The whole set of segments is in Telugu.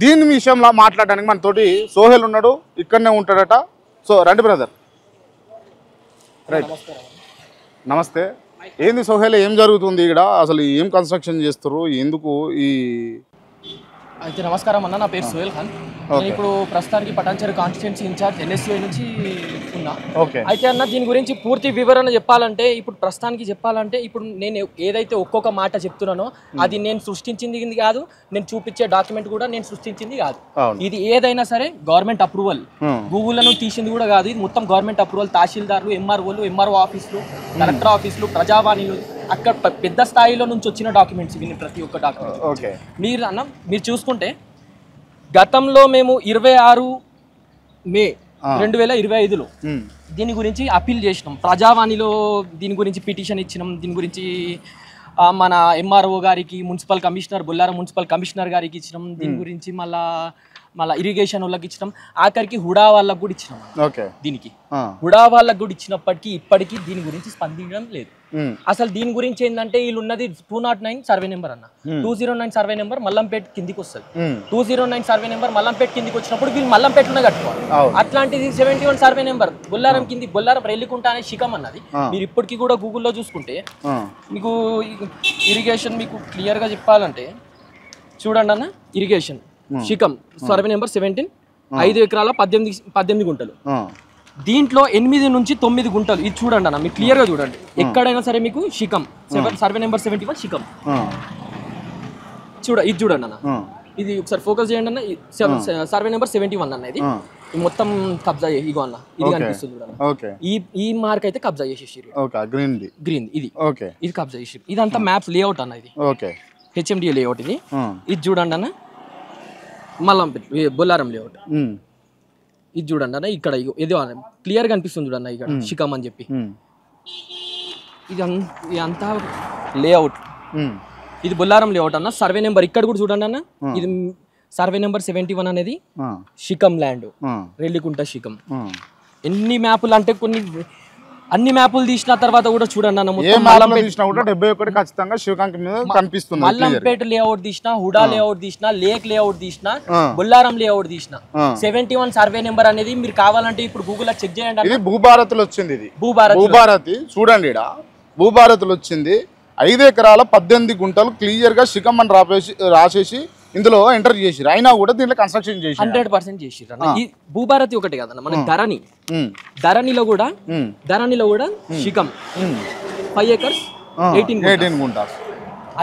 దీని విషయంలో మాట్లాడడానికి మనతోటి సోహెల్ ఉన్నాడు, ఇక్కడనే ఉంటాడట. సో రండి బ్రదర్. రైట్, నమస్తే. ఏంది సోహెల్, ఏం జరుగుతుంది ఇక్కడ? అసలు ఏం కన్స్ట్రక్షన్ చేస్తారు, ఎందుకు ఈ? అయితే నమస్కారం అన్న, నా పేరు సోహెల్ ఖాన్. నేను ఇప్పుడు ప్రస్తుతానికి పటాన్చెరు కాన్స్టిట్యుయెన్సీ ఇన్ఛార్జ్ NSCI నుంచి ఉన్నా. అయితే అన్న, దీని గురించి పూర్తి వివరణ చెప్పాలంటే, ఇప్పుడు ప్రస్తుతానికి చెప్పాలంటే, ఇప్పుడు నేను ఏదైతే ఒక్కొక్క మాట చెప్తున్నానో అది నేను సృష్టించింది కాదు, నేను చూపించే డాక్యుమెంట్ కూడా నేను సృష్టించింది కాదు. ఇది ఏదైనా సరే గవర్నమెంట్ అప్రూవల్, గూగుల్లో తీసింది కూడా కాదు. ఇది మొత్తం గవర్నమెంట్ అప్రూవల్. తహసీల్దార్లు, MROలు, MRO ఆఫీసులు, కలెక్టర్ ఆఫీసులు, ప్రజావాణిలు, అక్కడ పెద్ద స్థాయిలో నుంచి వచ్చిన డాక్యుమెంట్స్ ఇవి. ప్రతి ఒక్క డాక్యుమెంట్ మీరు చూసుకుంటే, గతంలో మేము 26 మే 2025లో దీని గురించి అప్పీల్ చేసినాం. ప్రజావాణిలో దీని గురించి పిటిషన్ ఇచ్చినాం. దీని గురించి మన MRO గారికి, municipal commissioner, Bollaram municipal commissioner గారికి ఇచ్చినాం. దీని గురించి మళ్ళీ ఇరిగేషన్ వాళ్ళకి ఇచ్చినాం. ఆఖరికి హుడా వాళ్ళకి కూడా ఇచ్చినాం. దీనికి హుడా వాళ్ళకి కూడా ఇచ్చినప్పటికీ ఇప్పటికీ దీని గురించి స్పందించడం లేదు. అసలు దీని గురించి ఏంటంటే, వీళ్ళు ఉన్నది 209 సర్వే నెంబర్ అన్న. 209 సర్వే నెంబర్ మల్లంపేట కిందికి వస్తుంది. 209 సర్వే నెంబర్ మల్లంపేట కిందికి వచ్చినప్పుడు వీళ్ళు మల్లంపేటలోనే కట్టుకోవాలి. అట్లాంటిది 71 సర్వే నెంబర్ బొల్లారం కింది, బొల్లారం రెల్లికుంట అనే శిఖం అన్నది. మీరు ఇప్పటికీ కూడా గూగుల్లో చూసుకుంటే మీకు ఇరిగేషన్ మీకు క్లియర్ గా చెప్పాలంటే చూడండి అన్న, ఇరిగేషన్ శిఖం సర్వే నెంబర్ 17, 5 ఎకరాల 18 గుంటలు. దీంట్లో 8 నుంచి 9 గుంటలు. ఇది చూడండి అన్న, మీరు క్లియర్ గా చూడండి. ఎక్కడైనా సరే మీకు శిఖం సర్వే నెంబర్ 71 శిఖం ఇది చూడండి అన్న. ఇది ఒకసారి ఫోకస్ చేయండి అన్న. సర్వే నెంబర్ 71 అన్న. ఇది మొత్తం కబ్జా ఇగో అన్న, ఇది కనిపిస్తుంది చూడండి. ఈ మార్క్ అయితే కబ్జా చేసేసి గ్రీన్ ఇది కబ్జా చేసి, ఇదంతా మ్యాప్స్ లేఅవుట్ అన్న. ఇది HMDA లేఅవుట్. ఇది చూడండి అన్న, మల్లంపేట బొల్లారం లేఅవుట్. ఇది చూడండి అన్న, ఇక్కడ ఏదో క్లియర్ గా అనిపిస్తుంది చూడన్న, ఇక్కడ శిఖం అని చెప్పి. ఇది అంతా లేఅవుట్. ఇది బొల్లారం లేఅవుట్ అన్న. సర్వే నెంబర్ ఇక్కడ కూడా చూడండి అన్న, ఇది సర్వే నెంబర్ 71 అనేది శిఖం ల్యాండ్, రెల్లికుంట శిఖం. ఎన్ని మ్యాపులు అంటే అన్ని మ్యాపులు తీసిన తర్వాత కూడా చూడండి అన్న, మల్లంపేట లేఅవుట్ తీసిన, హుడా లేఅవుట్ తీసిన, లేక్ లేఅవుట్ తీసిన, బొల్లారం లేఅవుట్ తీసిన. 71 సర్వే నెంబర్ అనేది మీరు కావాలంటే ఇప్పుడు గూగుల్ చెక్ చేయండి. ఇది భూభారత్లో వచ్చింది. ఇది భూభారతి చూడండి, భూభారత్లో వచ్చింది. 5 ఎకరాల 18 గుంటలు క్లియర్ గా శిఖం అని రాసేసి ఇందులో ఎంటర్ చేసిరు. అయినా కూడా దీంట్లో కన్స్ట్రక్షన్ చేసి 100% చేసిరు. ఈ భూభారతి ఒకటి కదన్న, మన ధరణిలో కూడా శిఖం 5 ఎకర్స్ 18 గుంటలు.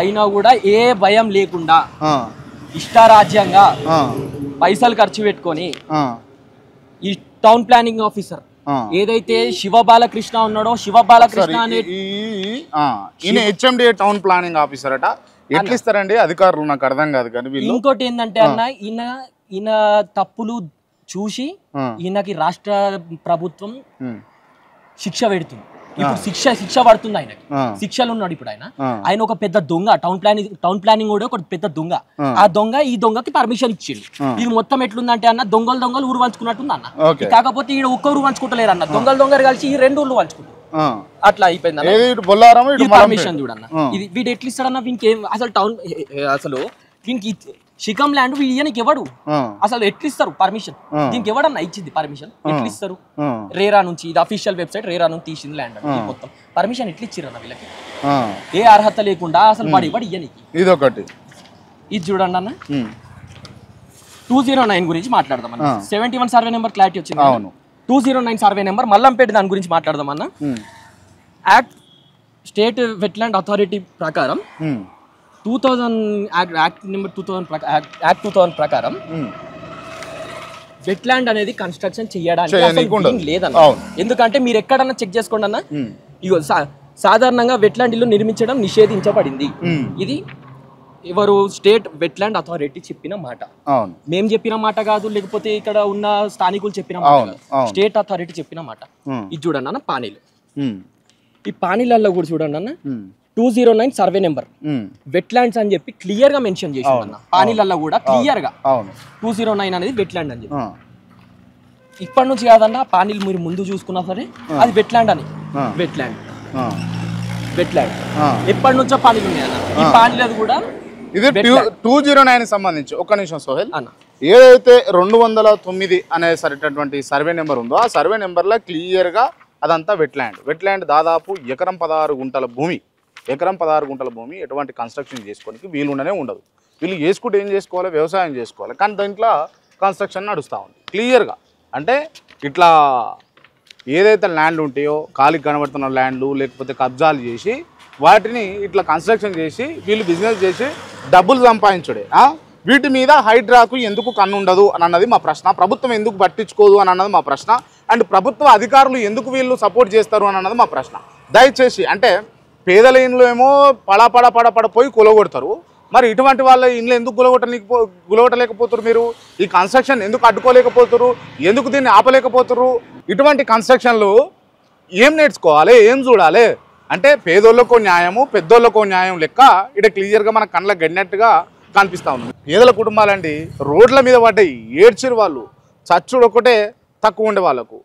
అయినా కూడా ఏ భయం లేకుండా ఇష్టారాజ్యంగా పైసలు ఖర్చు పెట్టుకొని ఈ టౌన్ ప్లానింగ్ ఆఫీసర్ ఏదైతే శివబాలకృష్ణ ఉన్నాడో, శివబాలకృష్ణ అనే HMDA టౌన్ ప్లానింగ్ ఆఫీసర్ అట. ఎట్లా ఇస్తారండి అధికారులు, నాకు అర్థం కాదు. కానీ ఇంకోటి ఏంటంటే అన్న, ఈయన తప్పులు చూసి ఈయనకి రాష్ట్ర ప్రభుత్వం శిక్ష పెడుతుంది. ఇప్పుడు శిక్ష పడుతుంది ఆయనకి. శిక్షలు ఉన్నాడు ఇప్పుడు ఆయన ఒక పెద్ద దొంగ. టౌన్ ప్లానింగ్ కూడా ఒక పెద్ద దొంగ. ఆ దొంగ ఈ దొంగకి పర్మిషన్ ఇచ్చిండు. ఇది మొత్తం ఎట్లుందంటే అన్న, దొంగలు ఊరు పంచుకున్నట్టుంది అన్న. కాకపోతే ఈడ ఒక్క ఊరు పంచుకుంటలేరు అన్న, దొంగలు కలిసి ఈ 2 ఊర్లు పంచుకుంటారు. అట్లా అయిపోయింది. పర్మిషన్ చూడన్న, ఇది వీడు ఎట్లా ఇస్తాడన్న? వీనికి అసలు అసలు దీనికి శిఖం ల్యాండ్ వీడియానికి ఎవడు అసలు ఎట్లా ఇస్తారు పర్మిషన్? దీనికి ఎవడన్నా ఇచ్చింది పర్మిషన్? ఎట్లా ఇస్తారు? రేరా నుంచి, ఇది అఫీషియల్ వెబ్సైట్, రేరా నుంచి తీసింది ల్యాండ్. మొత్తం పర్మిషన్ ఎట్లా ఇచ్చిరన్న వీళ్ళకి? ఏ అర్హత లేకుండా అసలు వాడు ఇయ్యనికి. ఇది చూడండి అన్న, 209 గురించి మాట్లాడదాం అన్న. 71 సర్వే నెంబర్ క్లారిటీ వచ్చింది. 209 సర్వే నెంబర్ మల్లంపేట దాని గురించి మాట్లాడదాం అన్న. యాక్ట్ స్టేట్ వెట్లాండ్ అథారిటీ ప్రకారం 2000 యాక్ట్ నెంబర్ 2000 ప్రకారం వెట్లాండ్ అనేది కన్స్ట్రక్షన్ చేయడానికి లేదన్న. ఎందుకంటే మీరు ఎక్కడన్నా చెక్ చేసుకోండి అన్న, ఇగో సాధారణంగా వెట్లాండ్ ఇల్లు నిర్మించడం నిషేధించబడింది. ఇది ఎవరు? స్టేట్ వెట్లాండ్ అథారిటీ చెప్పిన మాట. మేం చెప్పిన మాట కాదు, లేకపోతే ఇక్కడ ఉన్న స్థానికులు చెప్పిన మాట, స్టేట్ అథారిటీ చెప్పిన మాట. ఇది చూడండి అన్న, పానీలు. ఈ పానీలలో కూడా చూడండి అన్న, 209 సర్వే నెంబర్ వెట్లాండ్స్ అని చెప్పి క్లియర్ గా మెన్షన్ చేసి అన్న. పానీలలో కూడా క్లియర్ గా 209 అనేది వెట్లాండ్ అని చెప్పి. ఇప్పటి నుంచి కాదన్న, పానీలు మీరు ముందు చూసుకున్నా సరే అది వెట్లాండ్ అని. వెట్లాండ్ ఎప్పటి నుంచో పానీలు ఉన్నాయి అన్న. ఈ పానీలది కూడా ఇది 209 సంబంధించి ఒక్క నిమిషం సోహెల్ అన్న. ఏదైతే 209 అనే సరిటటువంటి సర్వే నెంబర్ ఉందో ఆ సర్వే నెంబర్లో క్లియర్గా అదంతా వెట్ ల్యాండ్ దాదాపు ఎకరం 16 గుంటల భూమి ఎటువంటి కన్స్ట్రక్షన్ చేసుకోవడానికి వీలుండనే ఉండదు. వీళ్ళు చేసుకుంటే ఏం చేసుకోవాలి, వ్యవసాయం చేసుకోవాలి. కానీ దాంట్లో కన్స్ట్రక్షన్ నడుస్తూ ఉంది క్లియర్గా. అంటే ఇట్లా ఏదైతే ల్యాండ్లు ఉంటాయో ఖాళీ కనబడుతున్న ల్యాండ్లు లేకపోతే కబ్జాలు చేసి వాటిని ఇట్లా కన్స్ట్రక్షన్ చేసి వీళ్ళు బిజినెస్ చేసి డబ్బులు సంపాదించుడే. వీటి మీద హైడ్రాకు ఎందుకు కన్ను ఉండదు అని అన్నది మా ప్రశ్న. ప్రభుత్వం ఎందుకు పట్టించుకోదు అని అన్నది మా ప్రశ్న. అండ్ ప్రభుత్వ అధికారులు ఎందుకు వీళ్ళు సపోర్ట్ చేస్తారు అని అన్నది మా ప్రశ్న. దయచేసి అంటే పేదల ఇండ్లు ఏమో పడ పోయి కొలగొడతారు. మరి ఇటువంటి వాళ్ళ ఇండ్లు ఎందుకు గులగొట్టలేకపోతారు? మీరు ఈ కన్స్ట్రక్షన్ ఎందుకు అడ్డుకోలేకపోతారు? ఎందుకు దీన్ని ఆపలేకపోతారు? ఇటువంటి కన్స్ట్రక్షన్లు ఏం నేర్చుకోవాలి, ఏం చూడాలి అంటే పేదోళ్ళకో న్యాయము పెద్దోళ్ళకో న్యాయం లెక్క ఇక్కడ క్లియర్గా మన కళ్ళకు గడినట్టుగా కనిపిస్తూ ఉంది. పేదల కుటుంబాలండి రోడ్ల మీద పడ్డాయి, ఏడ్చిరు వాళ్ళు, చచ్చుడు ఒకటే తక్కువ ఉండే వాళ్ళకు.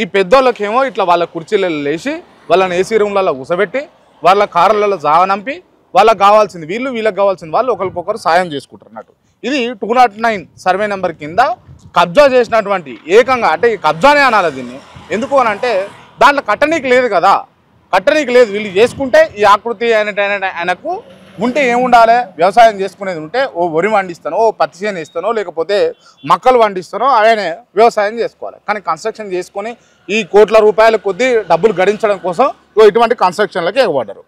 ఈ పెద్దోళ్ళకేమో ఇట్లా వాళ్ళ కుర్చీలలో లేచి వాళ్ళని ఏసీ రూమ్లలో కూసబెట్టి వాళ్ళ కార్లలో జావనంపి వాళ్ళకి కావాల్సింది వీళ్ళకి కావాల్సింది వాళ్ళు ఒకరికొకరు సాయం చేసుకుంటారు అన్నట్టు. ఇది 209 సర్వే నెంబర్ కింద కబ్జా చేసినటువంటి ఏకంగా అంటే కబ్జానే అనాలి దీన్ని. ఎందుకు అని అంటే దాంట్లో కట్టనీకి లేదు కదా, కట్టనీకి లేదు. వీళ్ళు చేసుకుంటే ఈ ఆకృతి ఆయనకు ఉంటే ఏముండాలి, వ్యవసాయం చేసుకునేది ఉంటే ఓ వరి వండిస్తానో ఓ పత్తి చేను ఇస్తానో లేకపోతే మక్కలు వండిస్తానో ఆయనే వ్యవసాయం చేసుకోవాలి. కానీ కన్స్ట్రక్షన్ చేసుకొని ఈ కోట్ల రూపాయల కొద్దీ డబ్బులు గడించడం కోసం ఇటువంటి కన్స్ట్రక్షన్లకి ఎగబడ్డారు.